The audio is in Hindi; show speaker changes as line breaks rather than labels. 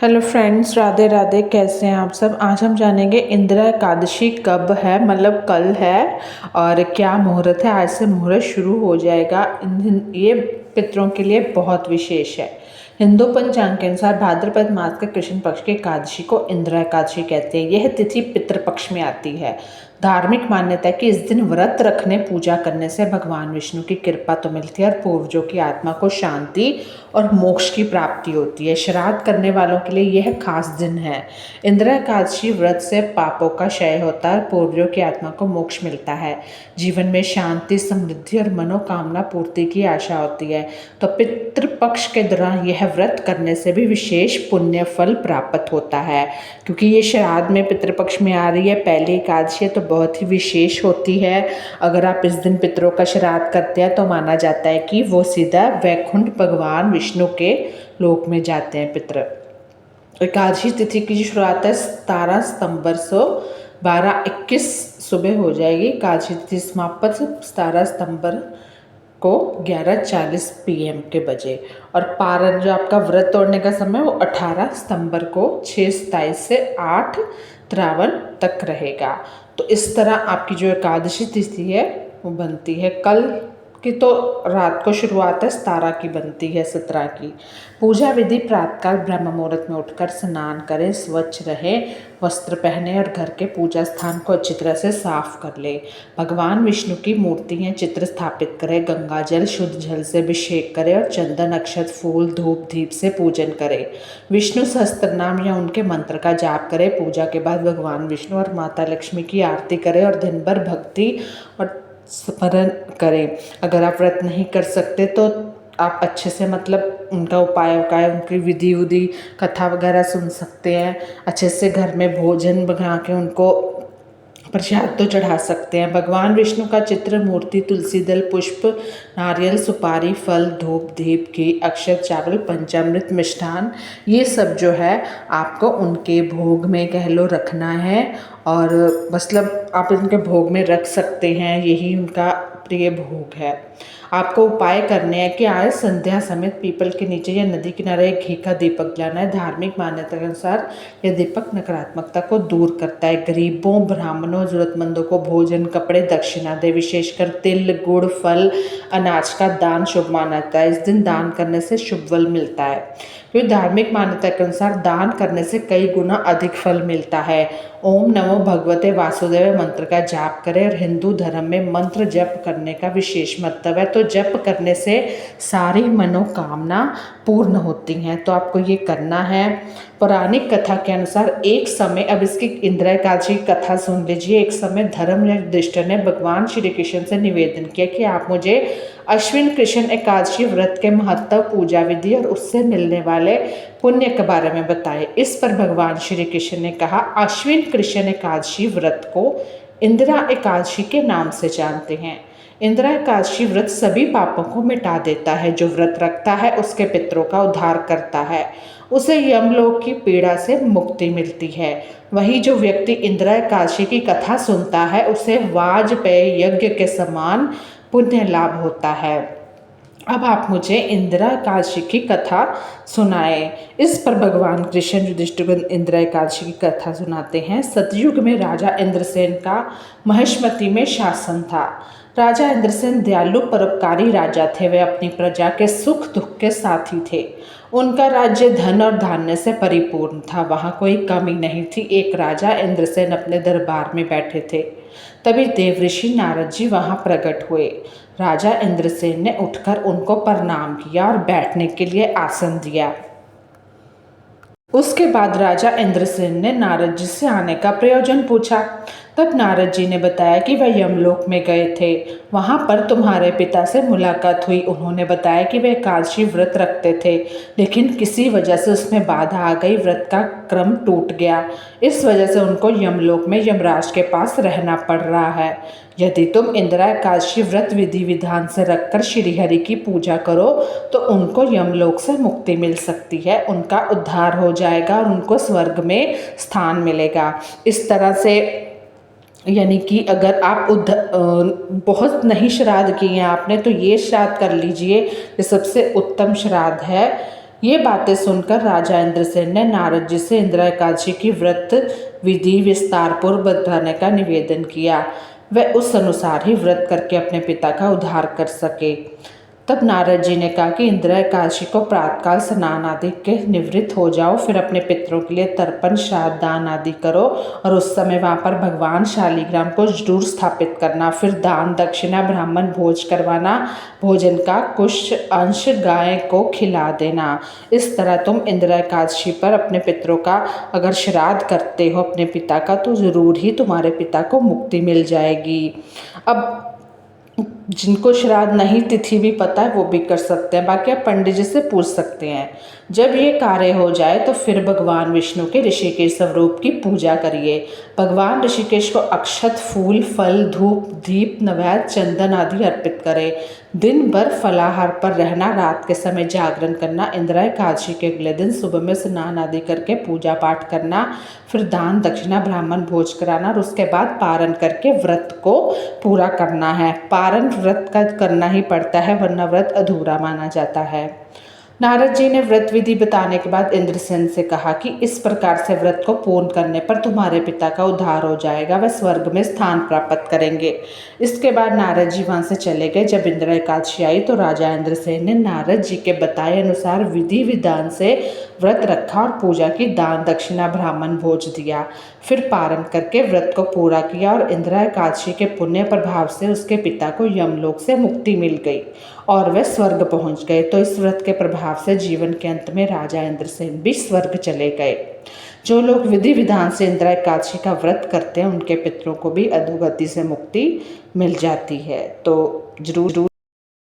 Hello friends, Radhe Radhe. कैसे हैं आप सब। आज हम जानेंगे इंदिरा एकादशी कब है, मतलब कल है, और क्या मुहूर्त है। आज से मुहूर्त शुरू हो जाएगा। ये पितरों के लिए बहुत विशेष है। हिंदू पंचांग के अनुसार भाद्रपद मास के कृष्ण पक्ष की एकादशी को इंदिरा एकादशी कहते हैं। यह तिथि पितृपक्ष में आती है। धार्मिक मान्यता है कि इस दिन व्रत रखने पूजा करने से भगवान विष्णु की कृपा तो मिलती है और पूर्वजों की आत्मा को शांति और मोक्ष की प्राप्ति होती है। श्राद्ध करने वालों के लिए यह खास दिन है। इंदिरा एकादशी व्रत से पापों का क्षय होता है और पूर्वजों की आत्मा को मोक्ष मिलता है। जीवन में शांति, समृद्धि और मनोकामना पूर्ति की आशा होती है। तो पितृपक्ष के दौरान यह व्रत करने से भी विशेष पुण्य फल प्राप्त होता है। क्योंकि ये श्राद्ध में पितृपक्ष में आ रही है, पहली एकादशी है, तो बहुत ही विशेष होती है। अगर आप इस दिन पितरों का श्राद्ध करते हैं तो माना जाता है कि वो सीधा वैकुंठ भगवान विष्णु के लोक में जाते हैं पितर। एकादशी तिथि की जो शुरुआत है 17 सितंबर से 12:21 सुबह हो जाएगी। एकादशी तिथि समाप्त 17 सितंबर को 11:40 PM के बजे। और पारण जो आपका व्रत तोड़ने का समय वो 18 सितंबर को 6:27 से 8:53 तक रहेगा। तो इस तरह आपकी जो एकादशी तिथि है वो बनती है। कल की तो रात को शुरुआत है, 17 की बनती है, 17 की। पूजा विधि: प्रातःकाल ब्रह्म मुहूर्त में उठकर स्नान करें, स्वच्छ रहें, वस्त्र पहने और घर के पूजा स्थान को अच्छी तरह से साफ कर ले। भगवान विष्णु की मूर्ति या चित्र स्थापित करें, गंगा जल शुद्ध जल से अभिषेक करें और चंदन, अक्षत, फूल, धूप, दीप से पूजन करें। विष्णु सहस्त्र नाम या उनके मंत्र का जाप करें। पूजा के बाद भगवान विष्णु और माता लक्ष्मी की आरती करें और दिन भर भक्ति और स्मरण करें। अगर आप व्रत नहीं कर सकते तो आप अच्छे से मतलब उनका उपाय उनकी विधि उधि कथा वगैरह सुन सकते हैं। अच्छे से घर में भोजन बना के उनको प्रसाद तो चढ़ा सकते हैं। भगवान विष्णु का चित्र, मूर्ति, तुलसी दल, पुष्प, नारियल, सुपारी, फल, धूप, दीप, घी, अक्षत, चावल, पंचामृत, मिष्ठान, ये सब जो है आपको उनके भोग में कह लो रखना है। और मतलब आप इनके भोग में रख सकते हैं, यही उनका प्रिय भोग है। आपको उपाय करने हैं कि आज संध्या समेत पीपल के नीचे या नदी किनारे एक घी का दीपक जलाना है। धार्मिक मान्यता के अनुसार यह दीपक नकारात्मकता को दूर करता है। गरीबों, ब्राह्मणों, जरूरतमंदों को भोजन, कपड़े, दक्षिणा दे। विशेषकर तिल, गुड़, फल, अनाज का दान शुभ माना जाता है। इस दिन दान करने से शुभ फल मिलता है। क्योंकि धार्मिक मान्यता के अनुसार दान करने से कई गुना अधिक फल मिलता है। ओम नमो भगवते वासुदेव मंत्र का जाप करें। और हिंदू धर्म में मंत्र जप करने का विशेष महत्व है। तो जप करने से सारी मनोकामना पूर्ण होती हैं, तो आपको ये करना है। पौराणिक कथा के अनुसार एक समय, अब इसकी इंदिरा एकादशी की कथा सुन लीजिए। एक समय धर्म युधिष्ठिर ने भगवान श्री कृष्ण से निवेदन किया कि आप मुझे अश्विन कृष्ण एकादशी व्रत के महत्व, पूजा विधि और उससे मिलने वाले पुण्य के बारे में बताए। इस पर भगवान श्री कृष्ण ने कहा, अश्विन कृष्ण एकादशी व्रत को इंदिरा एकादशी के नाम से जानते हैं। इंदिरा एकादशी व्रत सभी पापों को मिटा देता है। जो व्रत रखता है उसके पितरों का उद्धार करता है, उसे यमलोक की पीड़ा से मुक्ति मिलती है। वहीं जो व्यक्ति इंदिरा एकादशी की कथा सुनता है उसे वाजपेय यज्ञ के समान पुण्य लाभ होता है। अब आप मुझे इंदिरा एकादशी की कथा सुनाए। इस पर भगवान कृष्ण युधिष्ठिर को इंदिरा एकादशी की कथा सुनाते हैं। सतयुग में राजा इंद्रसेन का महिष्मती में शासन था। राजा इंद्रसेन दयालु परोपकारी राजा थे। वे अपनी प्रजा के सुख दुख के साथी थे। उनका राज्य धन और धान्य से परिपूर्ण था, वहाँ कोई कमी नहीं थी। एक राजा इंद्रसेन अपने दरबार में बैठे थे। तभी देवऋषि नारद जी वहाँ प्रकट हुए। राजा इंद्रसेन ने उठकर उनको प्रणाम किया और बैठने के लिए आसन दिया। उसके बाद राजा इंद्रसेन ने नारद जी से आने का प्रयोजन पूछा। तब नारद जी ने बताया कि वह यमलोक में गए थे, वहाँ पर तुम्हारे पिता से मुलाकात हुई। उन्होंने बताया कि वे एकादशी व्रत रखते थे, लेकिन किसी वजह से उसमें बाधा आ गई, व्रत का क्रम टूट गया। इस वजह से उनको यमलोक में यमराज के पास रहना पड़ रहा है। यदि तुम इंदिरा एकादशी व्रत विधि विधान से रखकर श्रीहरि की पूजा करो तो उनको यमलोक से मुक्ति मिल सकती है, उनका उद्धार हो जाएगा और उनको स्वर्ग में स्थान मिलेगा। इस तरह से यानी कि अगर आप बहुत नहीं श्राद्ध किए हैं आपने तो ये श्राद्ध कर लीजिए, ये सबसे उत्तम श्राद्ध है। ये बातें सुनकर राजा इंद्रसेन ने नारद जी से इंदिरा एकादशी की व्रत विधि विस्तारपूर्वक बताने का निवेदन किया। वह उस अनुसार ही व्रत करके अपने पिता का उद्धार कर सके। तब नारद जी ने कहा कि इंदिरा एकादशी को प्रातःकाल स्नान आदि के निवृत्त हो जाओ, फिर अपने पितरों के लिए तर्पण श्राद्ध दान आदि करो और उस समय वहाँ पर भगवान शालिग्राम को जरूर स्थापित करना। फिर दान दक्षिणा ब्राह्मण भोज करवाना, भोजन का कुछ अंश गाय को खिला देना। इस तरह तुम इंदिरा एकादशी पर अपने पितरों का अगर श्राद्ध करते हो अपने पिता का, तो ज़रूर ही तुम्हारे पिता को मुक्ति मिल जाएगी। अब जिनको श्राद्ध नहीं तिथि भी पता है वो भी कर सकते हैं, बाकी आप पंडित जी से पूछ सकते हैं। जब ये कार्य हो जाए तो फिर भगवान विष्णु के ऋषिकेश स्वरूप की पूजा करिए। भगवान ऋषिकेश को अक्षत, फूल, फल, धूप, दीप, नैवेद्य, चंदन आदि अर्पित करें। दिन भर फलाहार पर रहना, रात के समय जागरण करना, इंदिरा एकादशी के अगले दिन सुबह में स्नान आदि करके पूजा पाठ करना, फिर दान दक्षिणा ब्राह्मण भोज कराना और उसके बाद पारण करके व्रत को पूरा करना है। पारण व्रत का करना ही पड़ता है, वरना व्रत अधूरा माना जाता है। नारद जी ने व्रत विधि बताने के बाद इंद्रसेन से कहा कि इस प्रकार से व्रत को पूर्ण करने पर तुम्हारे पिता का उद्धार हो जाएगा, वह स्वर्ग में स्थान प्राप्त करेंगे। इसके बाद नारद जी वहाँ से चले गए। जब इंदिरा एकादशी आई तो राजा इंद्रसेन ने नारद जी के बताए अनुसार विधि विधान से व्रत रखा और पूजा की, दान दक्षिणा ब्राह्मण भोज दिया, फिर पारण करके व्रत को पूरा किया और इंदिरा एकादशी के पुण्य प्रभाव से उसके पिता को यमलोक से मुक्ति मिल गई और वे स्वर्ग पहुंच गए। तो इस व्रत के प्रभाव से जीवन के अंत में राजा इंद्रसेन भी स्वर्ग चले गए। जो लोग विधि विधान से इंदिरा एकादशी का व्रत करते हैं उनके पितरों को भी अधोगति से मुक्ति मिल जाती है। तो जरूर